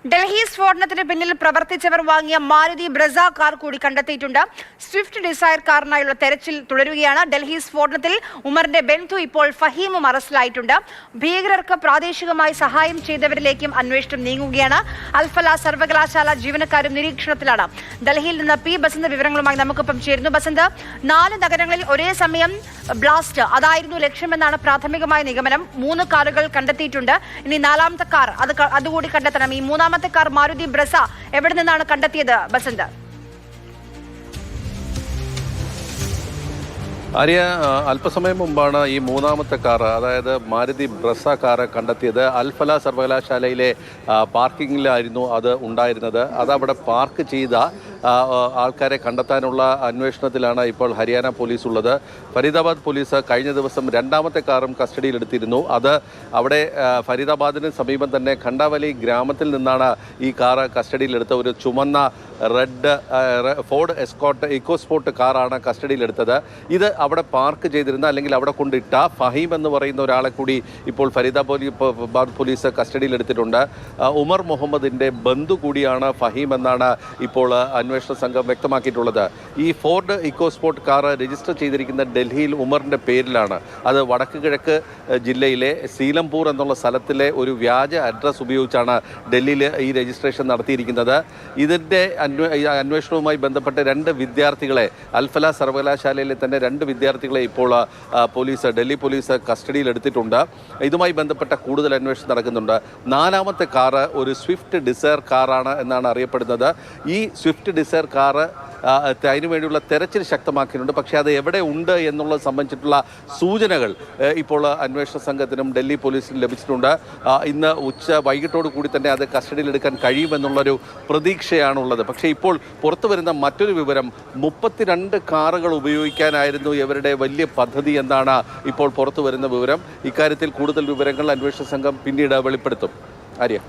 ഡൽഹി സ്ഫോടനത്തിന് പിന്നിൽ പ്രവർത്തിച്ചവർ വാങ്ങിയ മാരുതി ബ്രസ കാർ കൂടി കണ്ടെത്തിയിട്ടുണ്ട്. സ്വിഫ്റ്റ് ഡിസയർ കാറിനായുള്ള തെരച്ചിൽ തുടരുകയാണ്. ഡൽഹി സ്ഫോടനത്തിൽ ഉമറിന്റെ ബന്ധു ഇപ്പോൾ ഫഹീമും അറസ്റ്റിലായിട്ടുണ്ട്. ഭീകരർക്ക് പ്രാദേശികമായി സഹായം ചെയ്തവരിലേക്കും അന്വേഷണം നീങ്ങുകയാണ്. അൽഫല സർവകലാശാല ജീവനക്കാരും നിരീക്ഷണത്തിലാണ്. ഡൽഹിയിൽ നിന്ന് പി ബസന്ത് വിവരങ്ങളുമായി നമുക്കൊപ്പം ചേരുന്നു. ബസന്ത്, 4 നഗരങ്ങളിൽ ഒരേ സമയം ബ്ലാസ്റ്റ് അതായിരുന്നു ലക്ഷ്യമെന്നാണ് പ്രാഥമികമായ നിഗമനം. 3 കാറുകൾ കണ്ടെത്തിയിട്ടുണ്ട്. ഇനി 4ാമത്തെ കാർ അതുകൂടി കണ്ടെത്തണം. ഈ 3ാമത്തെ കാർ മാരുതി ബ്രസ എവിടെ നിന്നാണ് കണ്ടെത്തിയത് ബസന്ത്? ആര്യ, അല്പസമയം മുമ്പാണ് ഈ 3ാമത്തെ കാർ, അതായത് മാരുതി ബ്രസ കാർ കണ്ടെത്തിയത്. അൽഫല സർവകലാശാലയിലെ പാർക്കിങ്ങിലായിരുന്നു അത് ഉണ്ടായിരുന്നത്. അതവിടെ പാർക്ക് ചെയ്ത ആൾക്കാരെ കണ്ടെത്താനുള്ള അന്വേഷണത്തിലാണ് ഇപ്പോൾ ഹരിയാന പോലീസ് ഉള്ളത്. ഫരീദാബാദ് പോലീസ് കഴിഞ്ഞ ദിവസം 2ാമത്തെ കാറും കസ്റ്റഡിയിലെടുത്തിരുന്നു. അത് അവിടെ ഫരീദാബാദിന് സമീപം തന്നെ ഖണ്ടാവലി ഗ്രാമത്തിൽ നിന്നാണ് ഈ കാറ് കസ്റ്റഡിയിലെടുത്ത. ഒരു ചുമന്ന റെഡ് ഫോർഡ് എസ്കോർട്ട് ഇക്കോസ്പോർട്ട് കാറാണ് കസ്റ്റഡിയിലെടുത്തത്. ഇത് അവിടെ പാർക്ക് ചെയ്തിരുന്ന, അല്ലെങ്കിൽ അവിടെ കൊണ്ടിട്ട ഫഹീം എന്ന് പറയുന്ന ഒരാളെ കൂടി ഇപ്പോൾ ഫരീദാബാദ് പോലീസ് കസ്റ്റഡിയിലെടുത്തിട്ടുണ്ട്. ഉമർ മുഹമ്മദിൻ്റെ ബന്ധു കൂടിയാണ് ഫഹീം എന്നാണ് ഇപ്പോൾ അന്വേഷണ സംഘം വ്യക്തമാക്കിയിട്ടുള്ളത്. ഈ ഫോർഡ് ഇക്കോസ്പോർട്ട് കാർ രജിസ്റ്റർ ചെയ്തിരിക്കുന്ന ഡൽഹിയിൽ ഉമറിൻ്റെ പേരിലാണ്. അത് വടക്ക് കിഴക്ക് ജില്ലയിലെ സീലംപൂർ എന്നുള്ള സ്ഥലത്തിലെ ഒരു വ്യാജ അഡ്രസ്സ് ഉപയോഗിച്ചാണ് ഡൽഹിയിൽ ഈ രജിസ്ട്രേഷൻ നടത്തിയിരിക്കുന്നത്. ഇതിൻ്റെ അന്വേഷണവുമായി ബന്ധപ്പെട്ട് 2 വിദ്യാർത്ഥികളെ, അൽഫല സർവകലാശാലയിലെ തന്നെ 2 വിദ്യാർത്ഥികളെ ഇപ്പോൾ ഡൽഹി പോലീസ് കസ്റ്റഡിയിലെടുത്തിട്ടുണ്ട്. ഇതുമായി ബന്ധപ്പെട്ട കൂടുതൽ അന്വേഷണം നടക്കുന്നുണ്ട്. 4ാമത്തെ കാറ് ഒരു സ്വിഫ്റ്റ് ഡിസയർ കാറാണ് എന്നാണ് അറിയപ്പെടുന്നത്. ഈ സ്വിഫ്റ്റ് ഡിസയർ കാറ് അതിനുവേണ്ടിയുള്ള തെരച്ചിൽ ശക്തമാക്കിയിട്ടുണ്ട്. പക്ഷേ അത് എവിടെ ഉണ്ട് എന്നുള്ളത് സംബന്ധിച്ചിട്ടുള്ള സൂചനകൾ ഇപ്പോൾ അന്വേഷണ സംഘത്തിനും ഡൽഹി പോലീസിനും ലഭിച്ചിട്ടുണ്ട്. ഇന്ന് വൈകിട്ടോടു കൂടി തന്നെ അത് കസ്റ്റഡിയിലെടുക്കാൻ കഴിയുമെന്നുള്ളൊരു പ്രതീക്ഷയാണുള്ളത്. പക്ഷേ ഇപ്പോൾ പുറത്തു വരുന്ന മറ്റൊരു വിവരം, 32 കാറുകൾ ഉപയോഗിക്കാനായിരുന്നു ഇവരുടെ വലിയ പദ്ധതി എന്നാണ് ഇപ്പോൾ പുറത്തു വരുന്ന വിവരം. ഇക്കാര്യത്തിൽ കൂടുതൽ വിവരങ്ങൾ അന്വേഷണ സംഘം പിന്നീട് വെളിപ്പെടുത്തും. ആര്യ.